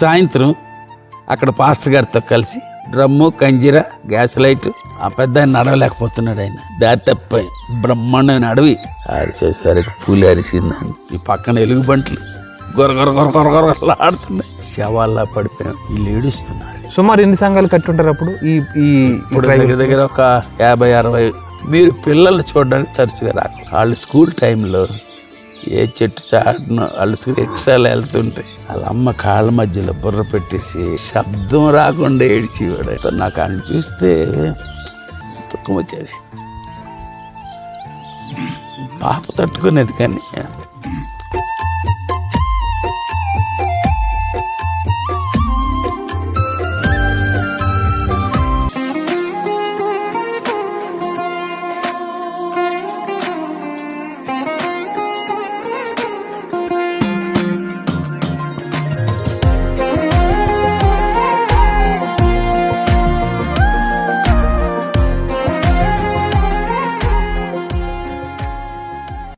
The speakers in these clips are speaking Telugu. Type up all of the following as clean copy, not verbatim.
సాయంత్రం అక్కడ పాస్టర్ గారితో కలిసి డ్రమ్ము, కంజీర, గ్యాస్ లైట్. ఆ పెద్ద ఆయన నడవలేకపోతున్నాడు. ఆయన దారి తప్పిపోయి బ్రహ్మాండమైన అడవి. అరిచేసరికి పూలి అరిసిందని ఈ పక్కన ఎలుగుబంట్లు గొరగొర గొరగొర గొరగొరలాడుతున్నాయి. శవాల్లా పడిపోయాం. వీళ్ళు ఏడుస్తున్నారు. సుమారు ఎన్ని సంఘాలు కట్టుంటారు అప్పుడు? ఇప్పుడు దగ్గర ఒక 50-60. మీరు పిల్లల్ని చూడడానికి తరచుగా రాకు. వాళ్ళు స్కూల్ టైంలో ఏ చెట్టు చాటున వాళ్ళు రిక్షాలు వెళ్తుంటే వాళ్ళ అమ్మ కాళ్ళ మధ్యలో బుర్ర పెట్టేసి శబ్దం రాకుండా ఏడిచేవాడు. నాకు ఆయన చూస్తే దుఃఖం వచ్చేసి పాప తట్టుకునేది. కానీ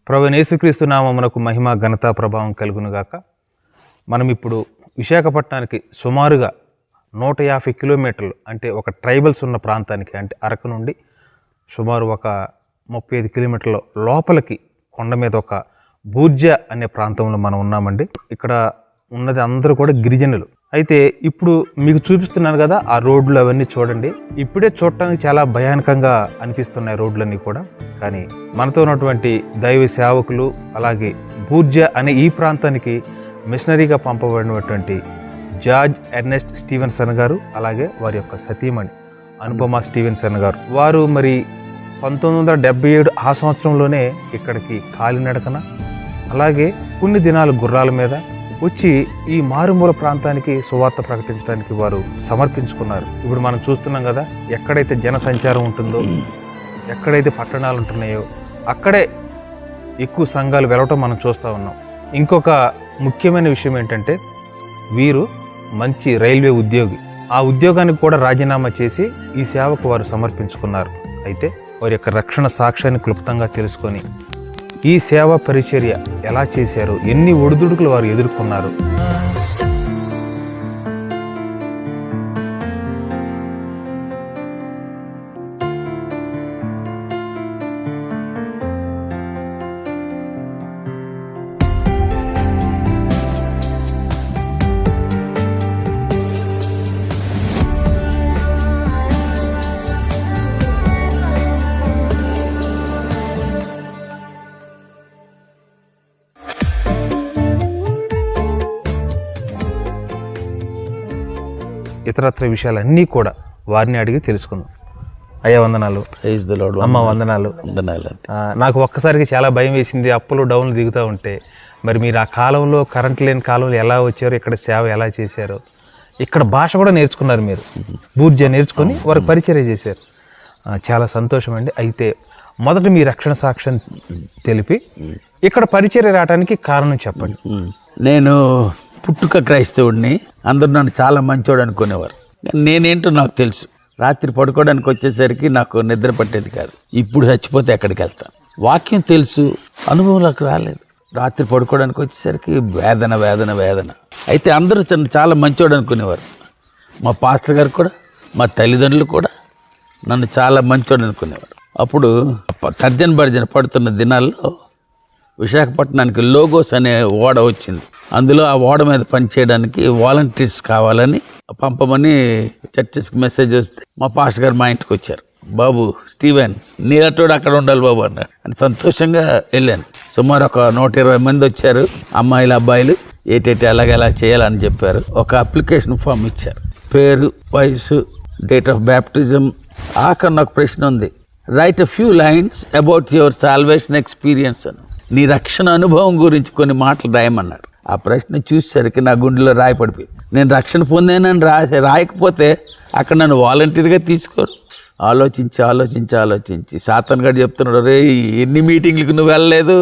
ప్రభువైన యేసుక్రీస్తు నామమునకు మహిమ, ఘనత, ప్రభావం కలుగునుగాక. మనం ఇప్పుడు విశాఖపట్నానికి సుమారుగా 150 కిలోమీటర్లు, అంటే ఒక ట్రైబల్స్ ఉన్న ప్రాంతానికి, అంటే అరకు నుండి సుమారు ఒక 35 కిలోమీటర్ల లోపలికి కొండ మీద ఒక బూర్జా అనే ప్రాంతంలో మనం ఉన్నామండి. ఇక్కడ ఉన్నది అందరూ కూడా గిరిజనులు. అయితే ఇప్పుడు మీకు చూపిస్తున్నాను కదా ఆ రోడ్లు, అవన్నీ చూడండి. ఇప్పుడే చూడటానికి చాలా భయానకంగా అనిపిస్తున్నాయి రోడ్లన్నీ కూడా. కానీ మనతో ఉన్నటువంటి దైవ సేవకులు, అలాగే బూర్జా అనే ఈ ప్రాంతానికి మిషనరీగా పంపబడినటువంటి జార్జ్ ఎర్నెస్ట్ స్టీవెన్సన్ గారు, అలాగే వారి యొక్క సతీమణి అనుపమ స్టీవెన్సన్ గారు, వారు మరి 1977 ఆ సంవత్సరంలోనే ఇక్కడికి కాలినడకన, అలాగే కొన్ని దినాలు గుర్రాల మీద వచ్చి ఈ మారుమూల ప్రాంతానికి సువార్త ప్రకటించడానికి వారు సమర్పించుకున్నారు. ఇప్పుడు మనం చూస్తున్నాం కదా, ఎక్కడైతే జన సంచారం ఉంటుందో, ఎక్కడైతే పట్టణాలు ఉంటున్నాయో అక్కడే ఎక్కువ సంఘాలు వెళ్ళటం మనం చూస్తూ ఉన్నాం. ఇంకొక ముఖ్యమైన విషయం ఏంటంటే, వీరు మంచి రైల్వే ఉద్యోగి. ఆ ఉద్యోగానికి కూడా రాజీనామా చేసి ఈ సేవకు వారు సమర్పించుకున్నారు. అయితే వారి యొక్క రక్షణ సాక్ష్యాన్ని క్లుప్తంగా తెలుసుకొని ఈ సేవా పరిచర్య ఎలా చేశారు, ఎన్ని ఒడిదుడుకులు వారు ఎదుర్కొన్నారు. ఇతరత్ర విషయాలన్నీ కూడా వారిని అడిగి తెలుసుకుందాం. అయ్యా వందనాలు. అమ్మ వందనాలు. నాకు ఒక్కసారికి చాలా భయం వేసింది, అప్పులు డౌన్లు దిగుతూ ఉంటే. మరి మీరు ఆ కాలంలో, కరెంట్ లేని కాలంలో ఎలా వచ్చారో, ఇక్కడ సేవ ఎలా చేశారో, ఇక్కడ భాష కూడా నేర్చుకున్నారు మీరు, బూర్జా నేర్చుకొని వారికి పరిచర్య చేశారు. చాలా సంతోషం అండి. అయితే మొదట మీ రక్షణ సాక్ష్యం తెలిపి ఇక్కడ పరిచర్య రావడానికి కారణం చెప్పండి. నేను పుట్టుక క్రైస్తవుడిని. అందరూ నన్ను చాలా మంచోడు అనుకునేవారు. నేనేంటో నాకు తెలుసు. రాత్రి పడుకోవడానికి వచ్చేసరికి నాకు నిద్ర పట్టేది కాదు. ఇప్పుడు చచ్చిపోతే ఎక్కడికి వెళ్తాను. వాక్యం తెలుసు, అనుభవంలోకి రాలేదు. రాత్రి పడుకోవడానికి వచ్చేసరికి వేదన వేదన వేదన. అయితే అందరూ చాలా మంచోడు అనుకునేవారు. మా పాస్టర్ గారు కూడా, మా తల్లిదండ్రులు కూడా నన్ను చాలా మంచోడు అనుకునేవారు. అప్పుడు తర్జన భర్జన పడుతున్న దినాల్లో విశాఖపట్నానికి లోగోస్ అనే ఓడ వచ్చింది. అందులో ఆ ఓడ మీద పనిచేయడానికి వాలంటీర్స్ కావాలని పంపమని చర్చెస్కి మెసేజ్ వస్తే మా పాస్టర్ గారు మా ఇంటికి వచ్చారు. బాబు స్టీవెన్, నీరటోడు అక్కడ ఉండాలి బాబు అన్నారు. అని సంతోషంగా వెళ్ళాను. సుమారు ఒక 120 మంది వచ్చారు, అమ్మాయిలు అబ్బాయిలు. ఏటేటి ఎలా చేయాలని చెప్పారు. ఒక అప్లికేషన్ ఫామ్ ఇచ్చారు. పేరు, వయసు, డేట్ ఆఫ్ బ్యాప్టిజం. ఆఖరి ఒక ప్రశ్న ఉంది, right a few lines about your salvation experience అని. నీ రక్షణ అనుభవం గురించి కొన్ని మాటలు రాయమన్నారు. ఆ ప్రశ్న చూసేసరికి నా గుండెలో రాయి పడిపోయింది. నేను రక్షణ పొందానని రాయకపోతే అక్కడ నన్ను వాలంటీర్గా తీసుకోరు. ఆలోచించి సాతాన్ గారు చెప్తున్నాడు, రే ఎన్ని మీటింగ్లకు నువ్వు వెళ్ళలేదు,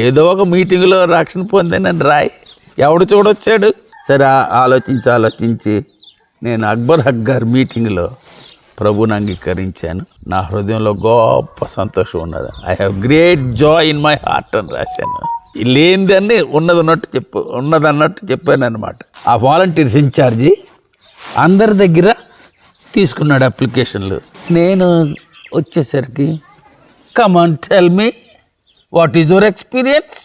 ఏదో ఒక మీటింగ్లో రక్షణ పొందానని రాయి, ఎవడు చూడొచ్చాడు. సరే ఆలోచించి నేను అక్బర్ హక్ గారి మీటింగ్లో ప్రభుని అంగీకరించాను. నా హృదయంలో గొప్ప సంతోషం ఉన్నది. I have great Joy in my heart అని రాశాను. లేనిదాన్ని ఉన్నదన్నట్టు చెప్పాను అనమాట. ఆ వాలంటీర్స్ ఇన్ఛార్జి అందరి దగ్గర తీసుకున్నాడు అప్లికేషన్లు. నేను వచ్చేసరికి come on tell me what is your experience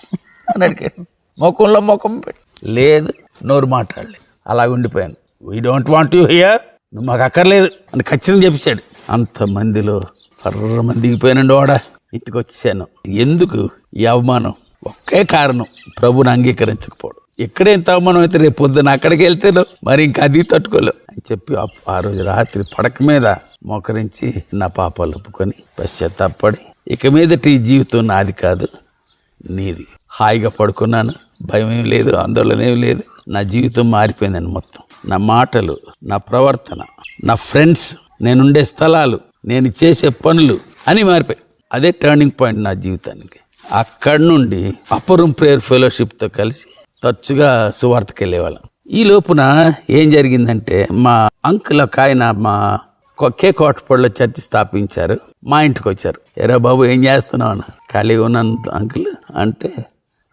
అని అడిగాడు. ముఖంలో ముఖం పెట్టి లేదు, నోరు మాట్లాడలేదు, అలా ఉండిపోయాను. We don't want you here, నువ్వు మాకు అక్కర్లేదు అని ఖచ్చితంగా చెప్పాడు. అంతమందిలో మంది దిగిపోయానండి. ఇంటికి వచ్చేసాను. ఎందుకు ఈ అవమానం? ఒకే కారణం, ప్రభుని అంగీకరించకపోవడం. ఇక్కడే ఇంత అవమానం అయితే రేపు పొద్దున అక్కడికి వెళ్తేను మరి ఇంకా అది తట్టుకోలేవు అని చెప్పి ఆ రోజు రాత్రి పడక మీద మోకరించి నా పాపాలు ఒప్పుకొని పశ్చాత్తాపడి ఇక మీదటి ఈ జీవితం నాది కాదు నీది. హాయిగా పడుకున్నాను, భయం ఏం లేదు, ఆందోళన ఏం లేదు. నా జీవితం మారిపోయిందని మొత్తం. నా మాటలు, నా ప్రవర్తన, నా ఫ్రెండ్స్, నేనుండే స్థలాలు, నేను చేసే పనులు అన్నీ మారిపోయాయి. అదే టర్నింగ్ పాయింట్ నా జీవితానికి. అక్కడి నుండి అప్పర్ రూమ్ ప్రేయర్ ఫెలోషిప్తో కలిసి తరచుగా సువార్తకి వెళ్ళేవాళ్ళం. ఈ లోపున ఏం జరిగిందంటే మా అంకుల్ ఒక ఆయన మా కోటపడిలో చర్చి స్థాపించారు. మా ఇంటికి వచ్చారు. ఎరా బాబు ఏం చేస్తున్నావు అన్న. ఖాళీగా ఉన్నాను అంకుల్ అంటే,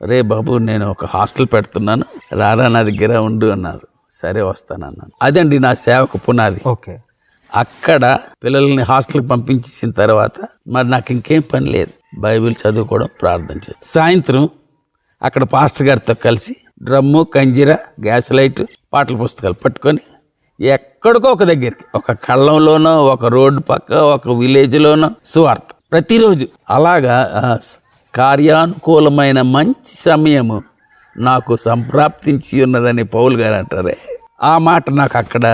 రే బాబు నేను ఒక హాస్టల్ పెడుతున్నాను, రారా నా దగ్గర ఉండు అన్నారు. సరే వస్తానన్నాను. అదండి నా సేవకు పునాది. ఓకే. అక్కడ పిల్లల్ని హాస్టల్కి పంపించేసిన తర్వాత మరి నాకు ఇంకేం పని లేదు, బైబిల్ చదువుకోవడం, ప్రార్థన చేయడం. సాయంత్రం అక్కడ పాస్టర్ గారితో కలిసి డ్రమ్ము, కంజీర, గ్యాస్ లైట్, పాటల పుస్తకాలు పట్టుకొని ఎక్కడికో ఒక దగ్గరికి, ఒక కళ్ళంలోనో, ఒక రోడ్డు పక్క, ఒక విలేజ్లోనో సువార్త ప్రతిరోజు. అలాగా కార్యానుకూలమైన మంచి సమయము నాకు సంప్రాప్తించి ఉన్నదని పౌలు గారు అంటారే, ఆ మాట నాకు అక్కడ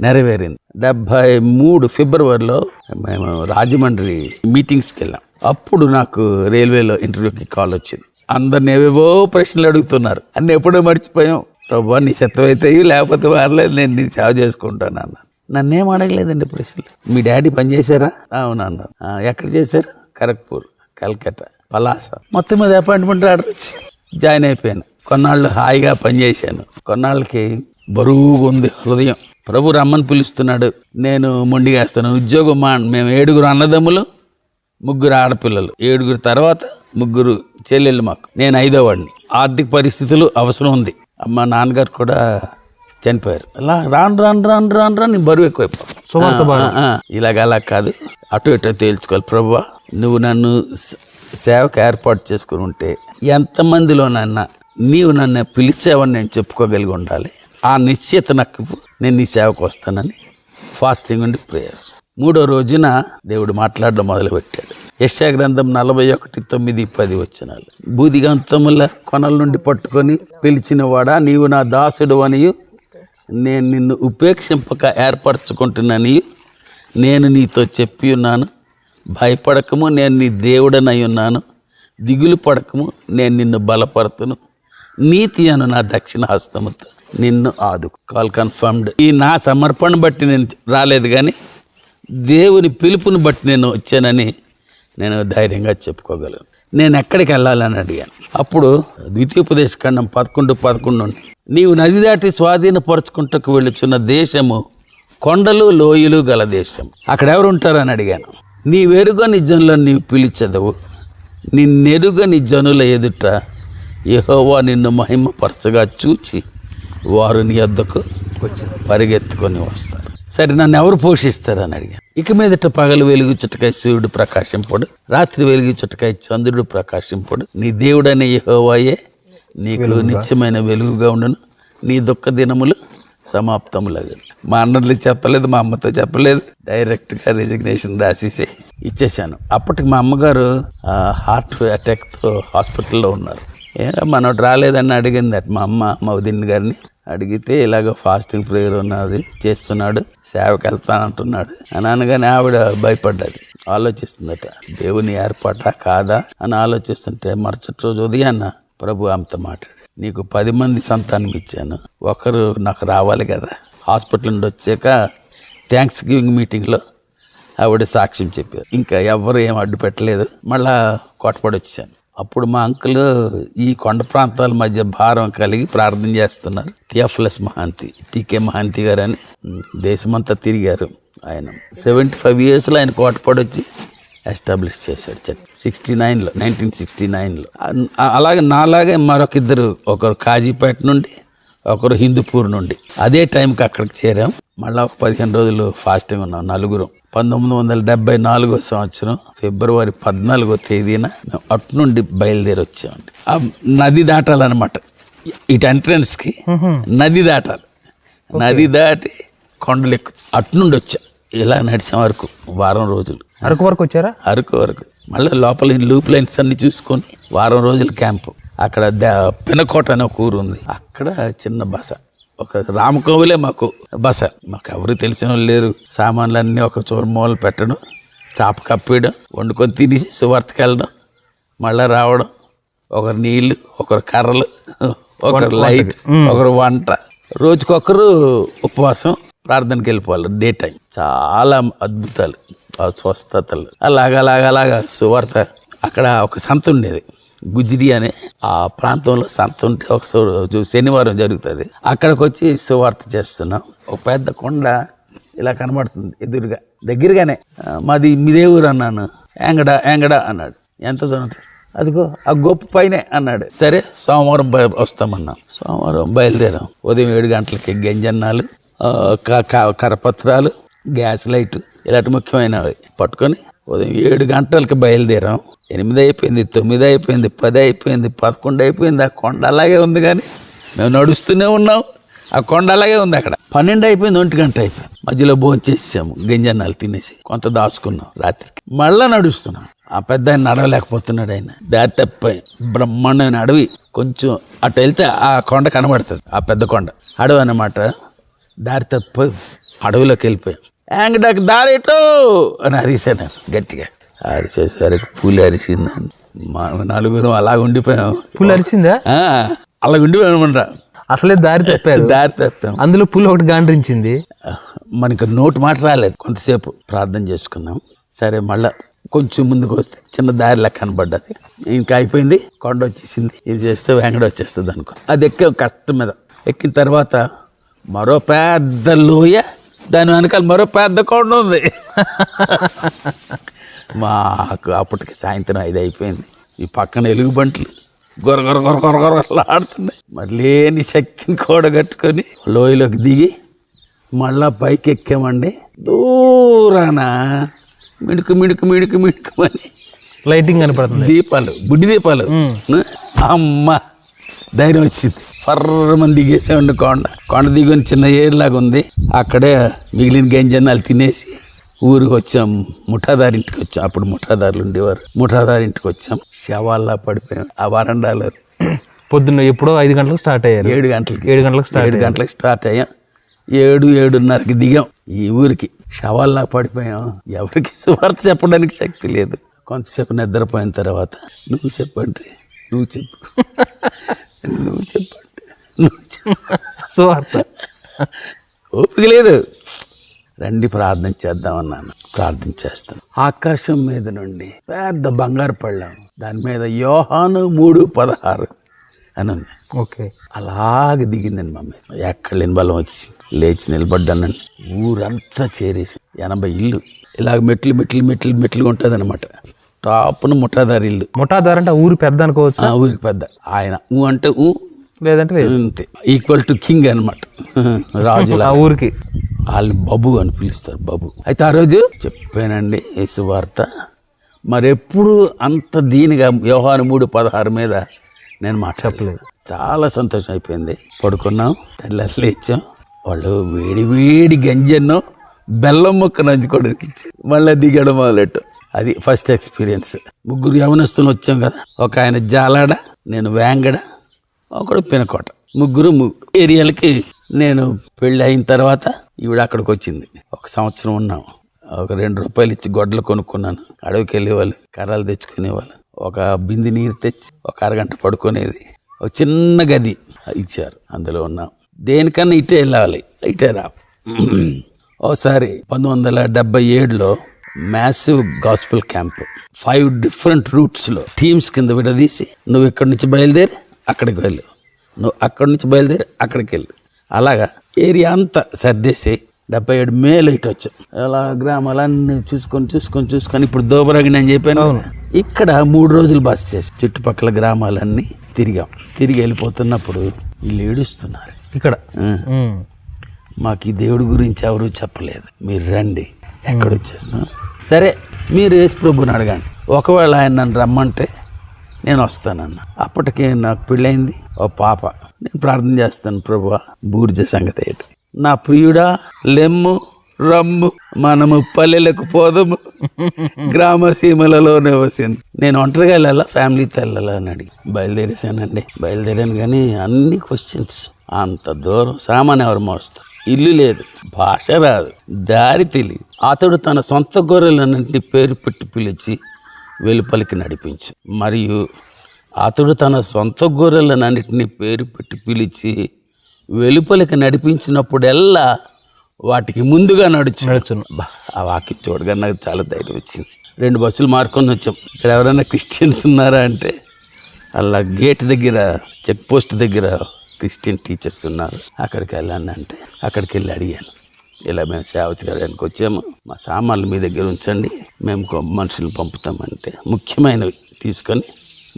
నెరవేరింది. 73 ఫిబ్రవరిలో మేము రాజమండ్రి మీటింగ్స్కి వెళ్ళాం. అప్పుడు నాకు రైల్వేలో ఇంటర్వ్యూకి కాల్ వచ్చింది. అందరిని ఏవేవో ప్రశ్నలు అడుగుతున్నారు. అన్నీ ఎప్పుడో మర్చిపోయాం. ప్రభు నీ శత్రువైతే లేకపోతే వారలేదు, నేను నీ సేవ చేసుకుంటాను అన్నాను. నన్నేం అడగలేదండి ప్రశ్నలు. మీ డాడీ పని చేశారా? అవునన్నారు. ఎక్కడ చేశారు? ఖరగ్పూర్, కల్కట్టా, పలాస. మొత్తం మీద అపాయింట్మెంట్ ఆర్డర్ వచ్చి జాయిన్ అయిపోయాను. కొన్నాళ్ళు హాయిగా పనిచేశాను. కొన్నాళ్ళకి బరువుగా ఉంది హృదయం. ప్రభు రమ్మని పిలుస్తున్నాడు, నేను మొండిగేస్తాను. ఉద్యోగం మేము 7 అన్నదమ్ములు, 3 ఆడపిల్లలు, 7 తర్వాత 3 చెల్లెళ్ళు మాకు. నేను 5వ వాడిని. ఆర్థిక పరిస్థితులు అవసరం ఉంది. మా నాన్నగారు కూడా చనిపోయారు. అలా రాను బరువు ఎక్కువైపోయి అలా కాదు, అటు ఇటు తేల్చుకోవాలి. ప్రభువా నువ్వు నన్ను సేవకు ఏర్పాటు చేసుకుని ఉంటే ఎంతమందిలోనన్నా నీవు నన్ను పిలిచావని నేను చెప్పుకోగలిగి ఉండాలి. ఆ నిశ్చయత నాకు నేను నీ సేవకు వస్తానని ఫాస్టింగ్ ఉండి ప్రేయర్స్. 3వ రోజున దేవుడు మాట్లాడడం మొదలుపెట్టాడు. యెషయా గ్రంథం 41:9-10 వచనాలు. బూదిగంతముల కొనల నుండి పట్టుకొని పిలిచిన వాడా, నీవు నా దాసుడు అనియు, నేను నిన్ను ఉపేక్షింపక ఏర్పరచుకుంటున్నాని నేను నీతో చెప్పి ఉన్నాను. భయపడకము, నేను నీ దేవుడనై ఉన్నాను. దిగులు పడకము, నేను నిన్ను బలపరుతును. నీతి అను నా దక్షిణ హస్తముతో నిన్ను ఆదుకు. Call confirmed. ఈ నా సమర్పణ బట్టి నేను రాలేదు, కానీ దేవుని పిలుపుని బట్టి నేను వచ్చానని నేను ధైర్యంగా చెప్పుకోగలను. నేను ఎక్కడికి వెళ్ళాలని అడిగాను. అప్పుడు ద్వితీయోపదేశకాండం 11:11 నీవు నది దాటి స్వాధీనపరచుకుంటకు వెళ్ళుచున్న దేశము కొండలు లోయలు గల దేశం. అక్కడ ఎవరు ఉంటారని అడిగాను. నీవెరుగని జనులను నీవు పిలిచెదవు, నిన్నెరుగని జనుల ఎదుట యెహోవా నిన్ను మహిమపరచగా చూచి వారు నీ వద్దకు పరిగెత్తుకొని వస్తారు. సరే నన్ను ఎవరు పోషిస్తారని అడిగాను. ఇక మీదట పగలు వెలుగు చుట్టకాయ సూర్యుడు ప్రకాశింపడు, రాత్రి వెలుగు చుట్టకాయ చంద్రుడు ప్రకాశింపడు. నీ దేవుడనే యెహోవాయే నీకు నిత్యమైన వెలుగుగా ఉండును. నీ దుఃఖ దినములు సమాప్తములగను. మా అన్నలు చెప్పలేదు, మా అమ్మతో చెప్పలేదు, డైరెక్ట్గా రిజిగ్నేషన్ రాసేసి ఇచ్చేసాను. అప్పటికి మా అమ్మగారు హార్ట్ అటాక్తో హాస్పిటల్లో ఉన్నారు. మనోడు రాలేదని అడిగింది మా అమ్మ, మా వదిన గారిని అడిగితే ఇలాగ ఫాస్టింగ్ ప్రేయర్ ఉన్నది, చేస్తున్నాడు, సేవకి వెళ్తానంటున్నాడు అని అనగానే ఆవిడ భయపడ్డది. ఆలోచిస్తుందట, దేవుని ఏర్పాట కాదా అని ఆలోచిస్తుంటే మరుసటి రోజు ఉదయాన్న ప్రభు ఆమెతో మాట్లాడు, నీకు 10 మంది సంతానం ఇచ్చాను, ఒకరు నాకు రావాలి కదా. హాస్పిటల్ నుండి వచ్చాక థ్యాంక్స్ గివింగ్ మీటింగ్లో ఆవిడ సాక్ష్యం చెప్పారు. ఇంకా ఎవరు ఏం అడ్డు పెట్టలేదు. మళ్ళా కోటపడి వచ్చాను. అప్పుడు మా అంకుల్ ఈ కొండ ప్రాంతాల మధ్య భారం కలిగి ప్రార్థన చేస్తున్నారు. థియోఫిలస్ మహాంతి, టీకే మహాంతి గారు అని దేశమంతా తిరిగారు. ఆయన 75 yearsలో ఆయన కోటపడి వచ్చి ఎస్టాబ్లిష్ చేశాడు చర్చ్ 1969లో. అలాగే నాలాగే మరొక ఇద్దరు, ఒకరు కాజీపేట నుండి, ఒకరు హిందూపూర్ నుండి అదే టైంకి అక్కడికి చేరాం. మళ్ళీ ఒక 15 రోజులు ఫాస్టింగ్ ఉన్నాం నలుగురం. 1974 సంవత్సరం ఫిబ్రవరి 14వ తేదీన మేము అటు నుండి బయలుదేరి వచ్చామండి. ఆ నది దాటాలన్నమాట, ఇటు ఎంట్రన్స్కి నది దాటాలి. నది దాటి కొండలు ఎక్కు అటు నుండి వచ్చాం. ఇలా నడిచాం వరకు వారం రోజులు. అరకు వరకు వచ్చారా? అరకు వరకు. మళ్ళీ లోపల లూప్ లైన్స్ అన్ని చూసుకొని వారం రోజులు క్యాంపు. అక్కడ పినకోట అనే ఒక ఊరు ఉంది, అక్కడ చిన్న బస, ఒక రామకోవిలే మాకు బస. మాకు ఎవరు తెలిసిన వాళ్ళు లేరు. సామాన్లన్నీ ఒక చోర మూల పెట్టడం, చాప కప్పేయడం, వండుకొని తినేసి సువార్తకి వెళ్ళడం, మళ్ళీ రావడం. ఒకరు నీళ్ళు, ఒకరు కర్రలు, ఒకరు లైట్, ఒకరు వంట. రోజుకొకరు ఉపవాసం, ప్రార్థనకి వెళ్ళిపోవాలి డే టైం. చాలా అద్భుతాలు, స్వస్థతలు. అలాగా సువార్త. అక్కడ ఒక సంత ఉండేది, గుజ్జిరి అనే ఆ ప్రాంతంలో సంత ఉంటే ఒక శనివారం జరుగుతుంది. అక్కడికి వచ్చి సువార్త చేస్తున్నాం. ఒక పెద్ద కొండ ఇలా కనబడుతుంది ఎదురుగా, దగ్గరగానే. మీదే ఊరు అన్నాను. ఏంగడా అన్నాడు. ఎంత దూరం? అదిగో ఆ గొప్ప పైనే అన్నాడు. సరే సోమవారం వస్తామన్నాం. సోమవారం బయలుదేరాం. ఉదయం 7 గంటలకి గంజన్నాలు, కరపత్రాలు, గ్యాస్ లైట్ ఇలాంటి ముఖ్యమైనవి పట్టుకొని ఉదయం 7 గంటలకి బయలుదేరాం. 8 అయిపోయింది, 9 అయిపోయింది, 10 అయిపోయింది, 11 అయిపోయింది. ఆ కొండ అలాగే ఉంది, కానీ మేము నడుస్తూనే ఉన్నాం. ఆ కొండ అలాగే ఉంది. అక్కడ 12 అయిపోయింది, 1 గంట అయిపోయింది. మధ్యలో భోజనం చేసాము, గంజన్నాలు తినేసి కొంత దాచుకున్నాం. రాత్రికి మళ్ళా నడుస్తున్నాం. ఆ పెద్ద ఆయన నడవలేకపోతున్నాడు. ఆయన దారి తప్పిపోయి బ్రహ్మాండమైన అడవి. కొంచెం అటు వెళ్తే ఆ కొండ కనబడుతుంది, ఆ పెద్ద కొండ అడవి అన్నమాట. దారి తప్పిపోయి అడవిలోకి వెళ్ళిపోయాం. యాంగడాకి దారేటో అని అరిసాను గట్టిగా. అరిసేసరికి పులి అరిసిందండి. మా నలుగురం అలా ఉండిపోయాం. పులి అరిసిందా? అలా ఉండిపోయామంట. అసలే దారి తప్పాం. అందులో పులి ఒకటి గాండ్రించింది. మనకి నోటి మాట రాలేదు. కొంతసేపు ప్రార్థన చేసుకున్నాం. సరే మళ్ళా కొంచెం ముందుకు వస్తే చిన్న దారిలా కనబడ్డది. ఇంకా అయిపోయింది, కొండ వచ్చేసింది. ఇది చేస్తే వెంకట వచ్చేస్తుంది అనుకో. అది ఎక్కాం కష్టం మీద. ఎక్కిన తర్వాత మరో పెద్ద లోయ, దాని వెనకాల మరో పెద్ద కొండ ఉంది. మాకు అప్పటికి సాయంత్రం 5 అయిపోయింది. ఈ పక్కన ఎలుగుబంట్లు గొరగొరగొరగొరగొరలాడుతుంది. మరి లేని శక్తిని కూడగట్టుకొని లోయలోకి దిగి మళ్ళా పైకి ఎక్కామండి. దూరాన మిడుకు అని లైటింగ్ కనపడుతుంది, దీపాలు, బుడ్డి దీపాలు. అమ్మ ధైర్యం వచ్చింది. ఫర్రమని దిగేసామండి. కొండ దిగుని చిన్న ఏరులాగా ఉంది. అక్కడే మిగిలిన గంజన్నాలు తినేసి ఊరికి వచ్చాం. ముఠాదారింటికి వచ్చాం. అప్పుడు ముఠాదారులు ఉండేవారు. ముఠాదారింటికి వచ్చాం. శవాల్లా పడిపోయాం ఆ వరండాలో. పొద్దున్న ఎప్పుడో 5 గంటలకు స్టార్ట్ అయ్యారు. 7 గంటలకు స్టార్ట్ అయ్యాం. 7:30కి దిగాం ఈ ఊరికి. శవాల్లా పడిపోయాం. ఎవరికి సువార్త చెప్పడానికి శక్తి లేదు. కొంతసేపు నిద్రపోయిన తర్వాత నువ్వు చెప్పండి సువార్త ఓపిక లేదు. రండి ప్రార్థన చేద్దామన్నాను. ప్రార్థన చేస్తాను. ఆకాశం మీద నుండి పెద్ద బంగారు పళ్ళం, దాని మీద యోహాను 3:16 అని ఉంది. ఓకే. అలాగే దిగిందండి మా మీద. ఎక్కడ లేని బలం వచ్చింది. లేచి నిలబడ్డానండి. ఊరంతా చేరేసి 80 ఇల్లు ఇలాగ మెట్లు ఉంటుంది అనమాట. టాప్ను ముఠాదారు ఇల్లు. ముఠాదారు అంటే ఊరు పెద్ద అనుకోవచ్చు. ఊరికి పెద్ద. ఆయన అంటే లేదంటే అంతే, ఈక్వల్ టు కింగ్ అనమాట, రాజుల ఊరికి. వాళ్ళని బాబు అని పిలుస్తారు, బాబు. అయితే ఆ రోజు చెప్పానండి యేసు వార్త. మరెప్పుడు అంత దీనిగా యోహాను 3:16 మీద నేను మాట్లాడలేదు. చాలా సంతోషం అయిపోయింది. పడుకున్నాం. తెల్లారి లేచాం. వాళ్ళు వేడి గంజన్నో బెల్లం ముక్క నంచుకోవడానికి ఇచ్చి మళ్ళీ దిగడం మొదలెట్టు. అది ఫస్ట్ ఎక్స్పీరియన్స్. 3 యవనస్తులు వచ్చాం కదా. ఒక ఆయన జాలాడ, నేను వేంగడ, ఒకడు పినకోట. 3 ఏరియాలకి. నేను పెళ్ళి అయిన తర్వాత ఈవిడ అక్కడికి వచ్చింది. 1 సంవత్సరం ఉన్నాం. ఒక 2 రూపాయలు ఇచ్చి గొడ్డలు కొనుక్కున్నాను. అడవికి వెళ్ళేవాళ్ళు, కర్రలు తెచ్చుకునేవాళ్ళు. ఒక బింది నీరు తెచ్చి ఒక అరగంట పడుకునేది. ఒక చిన్న గది ఇచ్చారు, అందులో ఉన్నాం. దేనికన్నా ఇటే వెళ్ళాలి, ఇటే రా. ఓసారి 1977లో మ్యాసివ్ గాస్పెల్ క్యాంప్, 5 డిఫరెంట్ రూట్స్లో టీమ్స్ కింద విడదీసి, నువ్వు ఇక్కడి నుంచి బయలుదేరి అక్కడికి వెళ్ళు, నువ్వు అక్కడి నుంచి బయలుదేరి అక్కడికి వెళ్ళు. అలాగా ఏరియా అంతా సర్దేసి 77 మేలు ఇటు వచ్చాం. అలా గ్రామాలన్నీ చూసుకొని ఇప్పుడు దోబరగిని అని చెప్పాను. ఇక్కడ 3 రోజులు బస్ చేసి చుట్టుపక్కల గ్రామాలన్నీ తిరిగి వెళ్ళిపోతున్నప్పుడు వీళ్ళు ఏడుస్తున్నారు. ఇక్కడ మాకు ఈ దేవుడి గురించి ఎవరు చెప్పలేదు, మీరు రండి. ఎక్కడొచ్చేస్తున్నాం, సరే మీరు యేసు ప్రభుని అడగండి, ఒకవేళ ఆయన నన్ను రమ్మంటే నేను వస్తానన్న. అప్పటికే నాకు పెళ్ళైంది, ఓ పాప. నేను ప్రార్థన చేస్తాను, ప్రభువా బూర్జ సంగతి ఏంటి, నా ప్రియుడా లెమ్ము రమ్ము మనము పల్లెలకు పోదము గ్రామ సీమలలోనే వసింది. నేను ఒంటరిగా వెళ్ళాలా ఫ్యామిలీతో వెళ్ళాలా అని అడిగి బయలుదేరాను. కానీ అన్ని క్వశ్చన్స్. అంత దూరం సామాన్ ఎవరు మోస్తారు, ఇల్లు లేదు, భాష రాదు, దారి తెలియదు. అతడు తన సొంత గొర్రెలన్నింటినీ పేరు పెట్టి పిలిచి వెలుపలికి నడిపించు. మరియు అతడు తన సొంత గొర్రెలన్నింటినీ పేరు పెట్టి పిలిచి వెలుపలికి నడిపించినప్పుడెల్లా వాటికి ముందుగా నడుచును. ఆ వాక్యం చూడగా నాకు చాలా ధైర్యం వచ్చింది. 2 బస్సులు మార్కొని వచ్చాం. ఇక్కడ ఎవరైనా క్రిస్టియన్స్ ఉన్నారా అంటే అలా గేట్ దగ్గర చెక్ పోస్ట్ దగ్గర క్రిస్టియన్ టీచర్స్ ఉన్నారు, అక్కడికి వెళ్ళండి అంటే అక్కడికి వెళ్ళి అడిగాను. ఇలా మేము సేవ చేయడానికి వచ్చాము, మా సామాన్లు మీ దగ్గర ఉంచండి, మేము మనుషులు పంపుతామంటే ముఖ్యమైనవి తీసుకొని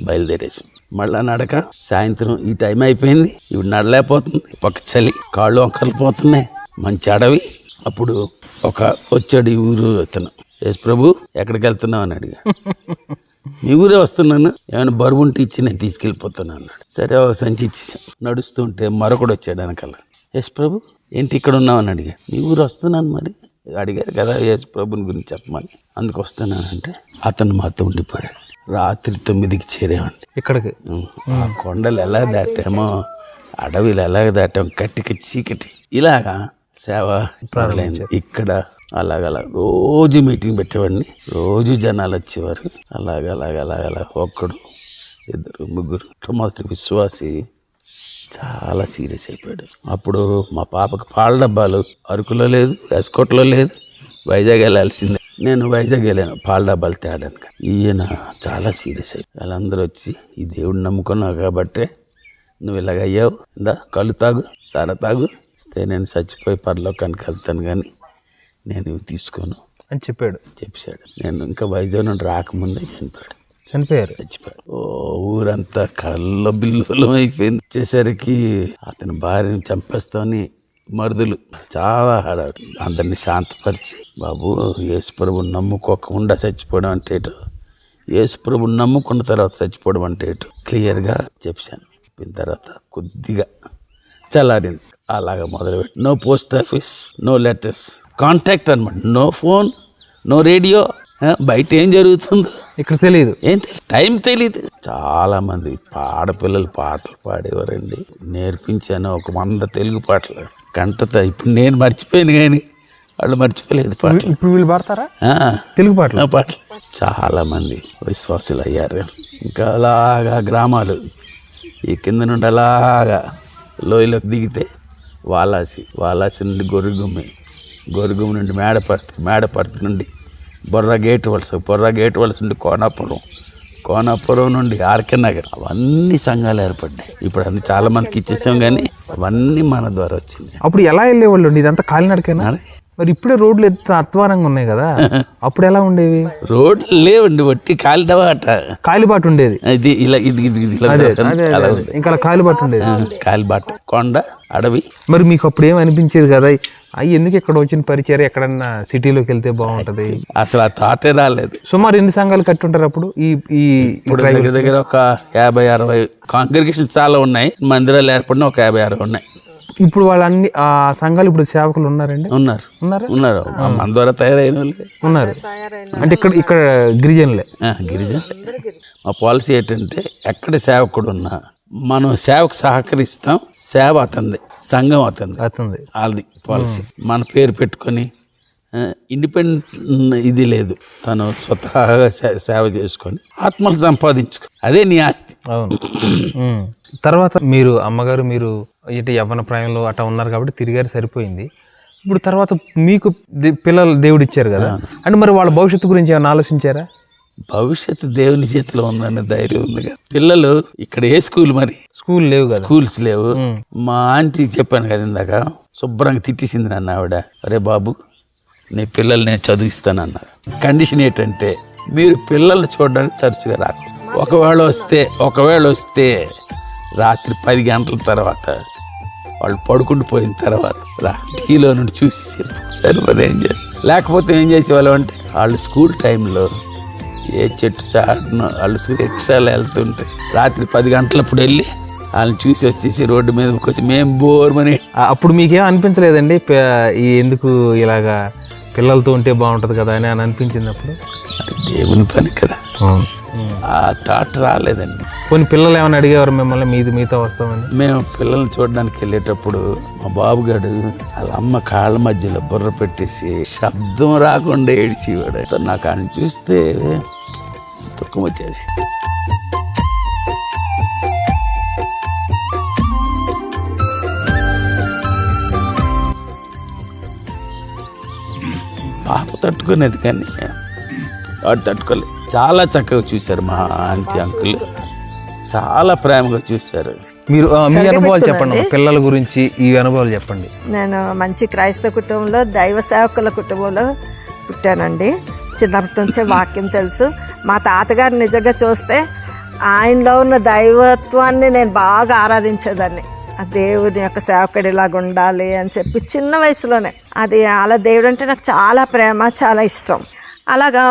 బయలుదేరేసాం. మళ్ళా నడక. సాయంత్రం ఈ టైం అయిపోయింది, ఇప్పుడు నడలేకపోతుంది, ఒక చలి, కాళ్ళు వంకర్లు పోతున్నాయి, మంచి అడవి. అప్పుడు వచ్చాడు ఈ ఊరు అతను, యేసు ప్రభు ఎక్కడికి వెళ్తున్నావు అని అడిగా. మీ ఊరే వస్తున్నాను, ఏమైనా బరువు ఉంటే ఇచ్చి నేను తీసుకెళ్ళిపోతాను అన్నాడు. సరే సంచి ఇచ్చేసాం. నడుస్తుంటే మరొకడు వచ్చాడు వెనకాల. యేసు ప్రభు ఏంటి ఇక్కడ ఉన్నావు అని అడిగా. మీ ఊరు వస్తున్నాను, మరి అడిగారు కదా యేసు ప్రభుని గురించి చెప్పమని, అందుకు వస్తున్నానంటే అతను మాతో ఉండిపోయాడు. రాత్రి 9కి చేరామండి ఇక్కడికి. ఆ కొండలు ఎలా దాటామో, అడవిలు ఎలాగ దాటాం, కట్టికి చీకటి, ఇలాగా సేవ మొదలైంది. ఇక్కడ అలాగ రోజు మీటింగ్ పెట్టేవాడిని, రోజు జనాలు వచ్చేవారు. అలాగ 1, 2, 3 మొదటి విశ్వాసి చాలా సీరియస్ అయిపోయాడు. అప్పుడు మా పాపకు పాల డబ్బాలు అరకులో లేదు, ఎస్కోట్లో లేదు, వైజాగ్ వెళ్ళాల్సిందే. నేను వైజాగ్ వెళ్ళాను పాల డబ్బాలు తేడానికి. ఈయన చాలా సీరియస్ అయ్యి వాళ్ళందరూ వచ్చి ఈ దేవుడిని నమ్ముకున్నావు కాబట్టే నువ్వు ఇలాగయ్యావు, ఇందా కళ్ళు తాగు, సారా తాగు, ఇస్తే నేను చచ్చిపోయి పరలోకానికి వెళ్తాను, కానీ నేను ఇవి తీసుకోను అని చెప్పాడు. నేను ఇంకా వైజాగ్ నుండి రాకముందే చచ్చిపోయాడు. ఊరంతా కళ్ళ బిల్లులం అయిపోయింది. వచ్చేసరికి అతని భార్యని చంపేస్తామని మరుదులు చాలా హడాడు. అందరినీ శాంతపరిచి, బాబు యేసు ప్రభుని నమ్ముకోకుండా చచ్చిపోవడం అంటే ఏటో, యేసు ప్రభుని నమ్ముకున్న తర్వాత చచ్చిపోవడం అంటే ఏటో క్లియర్గా చెప్పాను. చెప్పిన తర్వాత కొద్దిగా చల్లారింది. అలాగా మొదలుపెట్టి no post office, no letters, contact అనమాట, నో ఫోన్, నో రేడియో. బయట ఏం జరుగుతుందో ఇక్కడ తెలియదు, టైం తెలీదు. చాలా మంది ఆడపిల్లలు పాటలు పాడేవారండి. నేర్పించాను 100 తెలుగు పాటలు కంటత. ఇప్పుడు నేను మర్చిపోయాను కానీ వాళ్ళు మర్చిపోలేదు పాటలు. ఇప్పుడు వీళ్ళు పాడతారా తెలుగు పాటలు? చాలా మంది విశ్వాసులు అయ్యారు. ఇంకా అలాగా గ్రామాలు ఈ కింద నుండి అలాగా లోయలోకి దిగితే వాలాసి నుండి గొర్రెగుమ్మి నుండి మేడపర్తి నుండి బొర్రా గేట్ వలస నుండి కోనాపురం నుండి ఆర్కే నగర్, అవన్నీ సంఘాలు ఏర్పడ్డాయి. ఇప్పుడు అన్ని చాలా మందికి ఇచ్చేసాం, కానీ అవన్నీ మన ద్వారా వచ్చింది. అప్పుడు ఎలా వెళ్ళేవాళ్ళు? ఇదంతా కాలినడకేనా? మరి ఇప్పుడే రోడ్లు ఎంత అధ్వానంగా ఉన్నాయి కదా, అప్పుడు ఎలా ఉండేవి? రోడ్లు లేవండి, వట్టి కాలిబాట ఉండేది. ఇది ఇలా ఇంకా కాలిబాట ఉండేది, కాలిబాట, కొండ, అడవి. మరి మీకు అప్పుడు ఏం అనిపించేది కదా, ఎందుకు ఇక్కడ వచ్చిన పరిచయం ఎక్కడన్నా సిటీలోకి వెళ్తే బాగుంటది? అసలు ఆ థాటే రాలేదు. సుమారు ఎన్ని సంఘాలు కట్టి ఉంటారు అప్పుడు? ఇప్పుడు దగ్గర ఒక 50-60 కాంగ్రిగేషన్ చాలా ఉన్నాయి, మందిరాలు ఏర్పడిన ఒక 50-60 ఉన్నాయి. ఇప్పుడు వాళ్ళన్ని ఆ సంఘాలు ఇప్పుడు సేవకులు ఉన్నారండి? ఉన్నారు. మన ద్వారా తయారైన వాళ్ళు ఉన్నారు. అంటే ఇక్కడ గిరిజనులే. మా పాలసీ ఏంటంటే ఎక్కడ సేవకుడు ఉన్నా మనం సేవకు సహకరిస్తాం, సేవ అతంది, సంఘం అతంది. అది పాలసీ. మన పేరు పెట్టుకొని ఇండిపెండెంట్ ఇది లేదు, తను స్వతహాగా సేవ చేసుకొని ఆత్మలు సంపాదించుకో, అదే నీ ఆస్తి. అవును. తర్వాత మీరు అమ్మగారు మీరు ఇటు యవ్వన ప్రాయంలో అట్లా ఉన్నారు కాబట్టి తిరిగారు, సరిపోయింది. ఇప్పుడు తర్వాత మీకు పిల్లలు దేవుడు ఇచ్చారు కదా, అంటే మరి వాళ్ళ భవిష్యత్తు గురించి ఏమైనా ఆలోచించారా? భవిష్యత్తు దేవుని చేతిలో ఉందన్న ధైర్యం ఉంది కదా. పిల్లలు ఇక్కడ ఏ స్కూల్ మరి స్కూల్ లేవు కదా, స్కూల్స్ లేవు. మా ఆంటీ చెప్పాను కదా ఇందాక, శుభ్రంగా తిట్టేసింది నన్ను ఆవిడ. అరే బాబు, నీ పిల్లల్ని నేను చదివిస్తానన్నారు. కండిషన్ ఏంటంటే మీరు పిల్లల్ని చూడడానికి తరచుగా రాకు. ఒకవేళ వస్తే రాత్రి 10 గంటల తర్వాత వాళ్ళు పడుకుంటూ పోయిన తర్వాత రా, టీలో నుండి చూసి సరిపోతే ఏం చేస్తారు. లేకపోతే ఏం చేసేవాళ్ళు అంటే వాళ్ళు స్కూల్ టైంలో ఏ చెట్టు చాటునో వాళ్ళు రిక్షాలు వెళ్తుంటే రాత్రి 10 గంటలప్పుడు వెళ్ళి వాళ్ళని చూసి వచ్చేసి రోడ్డు మీద వచ్చి మేము బోర్మని. అప్పుడు మీకేం అనిపించలేదండి ఈ ఎందుకు ఇలాగా పిల్లలతో ఉంటే బాగుంటుంది కదా అని అనిపించింది అప్పుడు? దేవుని పని కదా, ఆ థాట్ రాలేదండి. కొన్ని పిల్లలు ఏమైనా అడిగేవారు మిమ్మల్ని మీతో వస్తామని? మేము పిల్లల్ని చూడడానికి వెళ్ళేటప్పుడు మా బాబుగాడు వాళ్ళ అమ్మ కాళ్ళ మధ్యలో బుర్ర పెట్టేసి శబ్దం రాకుండా ఏడిచేవాడు. నాకు ఆయన చూస్తే దుఃఖం వచ్చేసి. పాప తట్టుకునేది కానీ వాడు తట్టుకోలేదు. చాలా చక్కగా చూశారు మా ఆంటీ అంకుల్, చాలా ప్రేమగా చూశారు. మీరు మీ అనుభవాలు చెప్పండి, పిల్లల గురించి ఈ అనుభవాలు చెప్పండి. నేను మంచి క్రైస్తవ కుటుంబంలో, దైవ సేవకుల కుటుంబంలో పుట్టానండి. చిన్నప్పటి నుంచే వాక్యం తెలుసు. మా తాతగారు నిజంగా చూస్తే ఆయనలో ఉన్న దైవత్వాన్ని నేను బాగా ఆరాధించేదాన్ని. ఆ దేవుని యొక్క సేవకుడిలాగా ఉండాలి అని చెప్పి చిన్న వయసులోనే. అది అలా దేవుడు అంటే నాకు చాలా ప్రేమ, చాలా ఇష్టం. అలాగా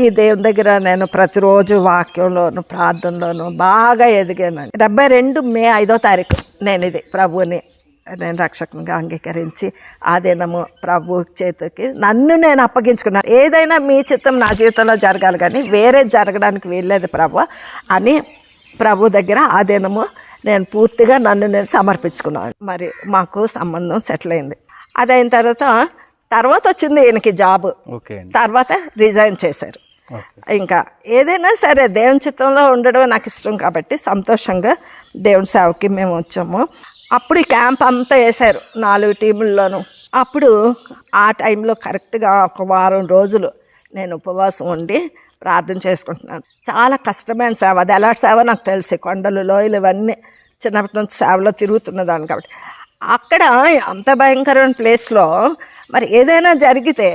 ఈ దేవుని దగ్గర నేను ప్రతిరోజు వాక్యంలోను ప్రార్థనలోను బాగా ఎదిగానండి. 72 మే 5వ తారీఖు నేను ఇది ప్రభువుని నేను రక్షకునిగా అంగీకరించి ఆ దినము ప్రభు చేతికి నన్ను నేను అప్పగించుకున్నాను. ఏదైనా మీ చిత్తం నా జీవితంలో జరగాలి కానీ వేరే జరగడానికి వీల్లేదు ప్రభు అని ప్రభు దగ్గర ఆ దినము నేను పూర్తిగా నన్ను నేను సమర్పించుకున్నాను. మరి మాకు సంబంధం సెటిల్ అయింది. అదైన తర్వాత వచ్చింది ఈయనకి జాబ్. తర్వాత రిజైన్ చేశారు. ఇంకా ఏదైనా సరే దేవుని చిత్తంలో ఉండడం నాకు ఇష్టం కాబట్టి సంతోషంగా దేవుని సేవకి మేము వచ్చాము. అప్పుడు ఈ క్యాంప్ అంతా వేశారు 4 టీముల్లోనూ. అప్పుడు ఆ టైంలో కరెక్ట్గా 1 వారం రోజులు నేను ఉపవాసం ఉండి ప్రార్థన చేసుకుంటున్నాను. చాలా కష్టమైన సేవ, అది ఎలాంటి సేవ నాకు తెలిసి, కొండలు లోయలు ఇవన్నీ చిన్నప్పటి నుంచి సేవలో తిరుగుతున్నదాన్ని కాబట్టి. అక్కడ అంత భయంకరమైన ప్లేస్లో మరి ఏదైనా జరిగితే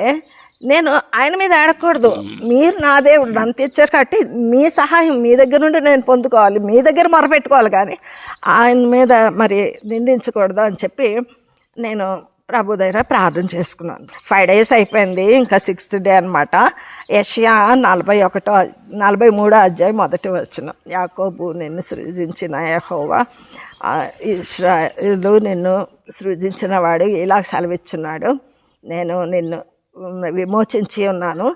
నేను ఆయన మీద ఆడకూడదు. మీరు నా దేవుడు నన్ను తెచ్చారు కాబట్టి మీ సహాయం మీ దగ్గర నుండి నేను పొందుకోవాలి, మీ దగ్గర మొరపెట్టుకోవాలి, కానీ ఆయన మీద మరి నిందించకూడదు అని చెప్పి నేను ప్రభు దగ్గర ప్రార్థన చేసుకున్నాను. 5 days అయిపోయింది, ఇంకా 6th day అనమాట. యెషయా 43వ అధ్యాయం 1వ వచనం. యాకోబు నిన్ను సృజించిన యెహోవా, ఇశ్రాయేలు నిన్ను సృజించిన వాడు ఇలా సెలవిచ్చున్నాడు, నేను నిన్ను విమోచించి ఉన్నాను,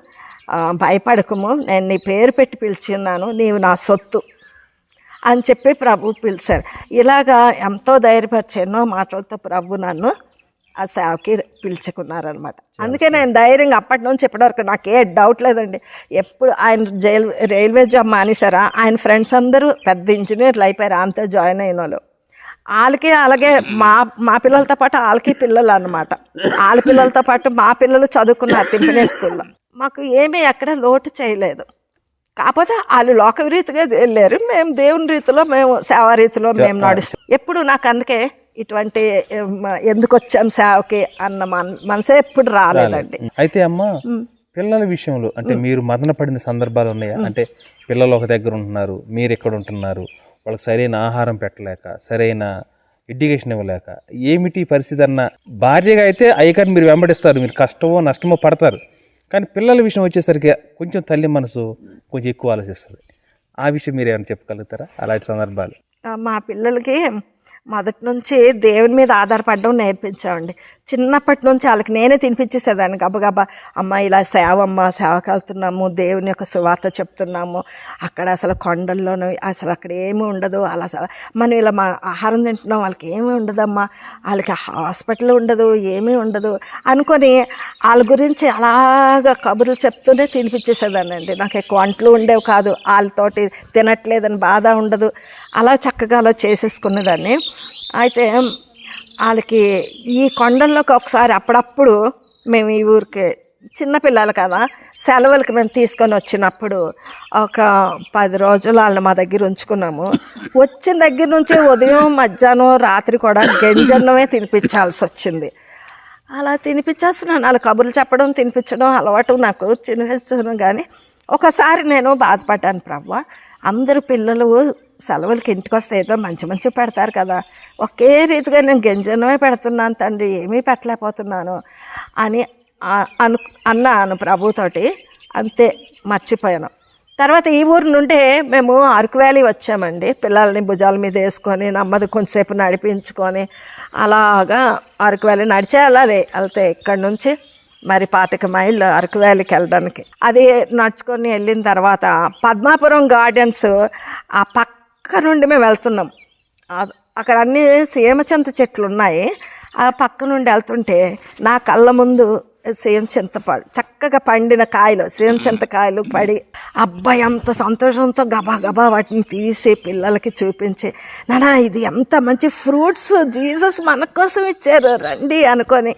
భయపడకము, నేను నీ పేరు పెట్టి పిలిచి ఉన్నాను, నీవు నా సొత్తు అని చెప్పి ప్రభు పిలిచారు. ఇలాగా ఎంతో ధైర్యపరిచి ఎన్నో మాటలతో ప్రభు నన్ను ఆ సేవకి పిలుచుకున్నారనమాట. అందుకే నేను ధైర్యంగా అప్పటి నుంచి ఇప్పటివరకు నాకు ఏ డౌట్ లేదండి. ఎప్పుడు ఆయన రైల్వే జాబ్ మానేశారా, ఆయన ఫ్రెండ్స్ అందరూ పెద్ద ఇంజనీర్లు అయిపోయారు, అంతా జాయిన్ అయిన వాళ్ళు. వాళ్ళకి అలాగే మా పిల్లలతో పాటు వాళ్ళకి పిల్లలు అన్నమాట. వాళ్ళ పిల్లలతో పాటు మా పిల్లలు చదువుకున్నారు తింపనే స్కూల్లో. మాకు ఏమీ ఎక్కడ లోటు చేయలేదు. కాకపోతే వాళ్ళు లోక రీతిగా వెళ్ళారు, మేము దేవుని రీతిలో, మేము సేవా రీతిలో మేము నడుస్తాం. ఎప్పుడు నాకు అందుకే ఇటువంటి ఎందుకు వచ్చాను సేవకి అన్న మనసే ఎప్పుడు రాలేదండి. అయితే అమ్మ, పిల్లల విషయంలో అంటే మీరు మదన పడిన సందర్భాలు ఉన్నాయా? అంటే పిల్లలు ఒక దగ్గర ఉంటున్నారు, మీరు ఎక్కడ ఉంటున్నారు, వాళ్ళకి సరైన ఆహారం పెట్టలేక, సరైన ఎడ్యుకేషన్ ఇవ్వలేక, ఏమిటి పరిస్థితి అన్న. భార్యగా అయితే అయ్యగారు మీరు వెంబడిస్తారు, మీరు కష్టమో నష్టమో పడతారు. కానీ పిల్లల విషయం వచ్చేసరికి కొంచెం తల్లి మనసు కొంచెం ఎక్కువ ఆలోచిస్తుంది. ఆ విషయం మీరు ఏమైనా చెప్పగలుగుతారా అలాంటి సందర్భాలు? మా పిల్లలకి మొదటి నుంచి దేవుని మీద ఆధారపడడం నేర్పించామండి. చిన్నప్పటి నుంచి వాళ్ళకి నేనే తినిపించేసేదాన్ని గబగబా. అమ్మ ఇలా సేవకి వెళ్తున్నాము, దేవుని యొక్క సువార్త చెప్తున్నాము, అక్కడ అసలు కొండల్లోనూ అసలు అక్కడ ఏమీ ఉండదు, అలా మనం ఇలా మా ఆహారం తింటున్నాం, వాళ్ళకి ఏమీ ఉండదమ్మా, వాళ్ళకి హాస్పిటల్ ఉండదు, ఏమీ ఉండదు అనుకొని వాళ్ళ గురించి అలాగా కబుర్లు చెప్తూనే తినిపించేసేదాన్ని అండి. నాకు ఎక్కువ వంటలు ఉండేవి కాదు, వాళ్ళతోటి తినట్లేదని బాధ ఉండదు, అలా చక్కగా అలా చేసేసుకునేదాన్ని. అయితే వాళ్ళకి ఈ కొండల్లోకి ఒకసారి అప్పుడప్పుడు మేము ఈ ఊరికి చిన్నపిల్లలు కదా, సెలవులకి మేము తీసుకొని వచ్చినప్పుడు ఒక 10 రోజులు వాళ్ళని మా దగ్గర ఉంచుకున్నాము. వచ్చిన దగ్గర నుంచి ఉదయం మధ్యాహ్నం రాత్రి కూడా గంజన్నమే తినిపించాల్సి వచ్చింది. అలా తినిపించేస్తున్నాను, వాళ్ళ కబుర్లు చెప్పడం తినిపించడం అలవాటు నాకు తినిపిస్తున్నాను. కానీ ఒకసారి నేను బాధపడ్డాను, ప్రభువా అందరూ పిల్లలు సెలవులకి ఇంటికి వస్తే ఏదో మంచి పెడతారు కదా, ఒకే రీతిగా నేను గంజన్నమే పెడుతున్నాను తండ్రి, ఏమీ పెట్టలేకపోతున్నాను అని అన్నాను ప్రభుతోటి. అంతే, మర్చిపోయాను. తర్వాత ఈ ఊరు నుండే మేము అరకు వ్యాలీ వచ్చామండి. పిల్లల్ని భుజాల మీద వేసుకొని నెమ్మది కొంచెంసేపు నడిపించుకొని అలాగా అరకు వ్యాలీ నడిచే వెళ్తే ఇక్కడి నుంచి మరి 25 మైళ్ళు అరకు వ్యాలీకి వెళ్ళడానికి. అది నడుచుకొని వెళ్ళిన తర్వాత పద్మాపురం గార్డెన్స్ ఆ పక్క నుండి మేము వెళ్తున్నాం. అక్కడ అన్ని సీమచింత చెట్లు ఉన్నాయి. ఆ పక్క నుండి వెళ్తుంటే నా కళ్ళ ముందు సేమ్ చింతపండు చక్కగా పండిన కాయలు, సేమ్ చింతకాయలు పడి, అబ్బాయి అంత సంతోషంతో గబా వాటిని తీసి పిల్లలకి చూపించి, నానా ఇది ఎంత మంచి ఫ్రూట్స్ జీసస్ మన కోసం ఇచ్చారు రండి అనుకొని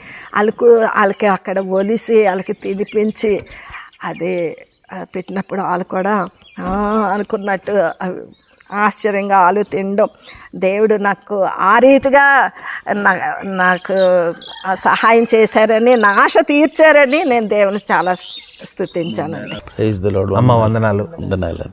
వాళ్ళకి అక్కడ ఒలిసి వాళ్ళకి తినిపించి అది పెట్టినప్పుడు వాళ్ళు కూడా అనుకున్నట్టు ఆశ్చర్యంగా ఆలు తినడం. దేవుడు నాకు ఆ రీతిగా నాకు సహాయం చేశారని, నా ఆశ తీర్చారని నేను దేవుని చాలా స్తుతించానండి. Praise the lord. అమ్మ వందనాలు. వందనాలు.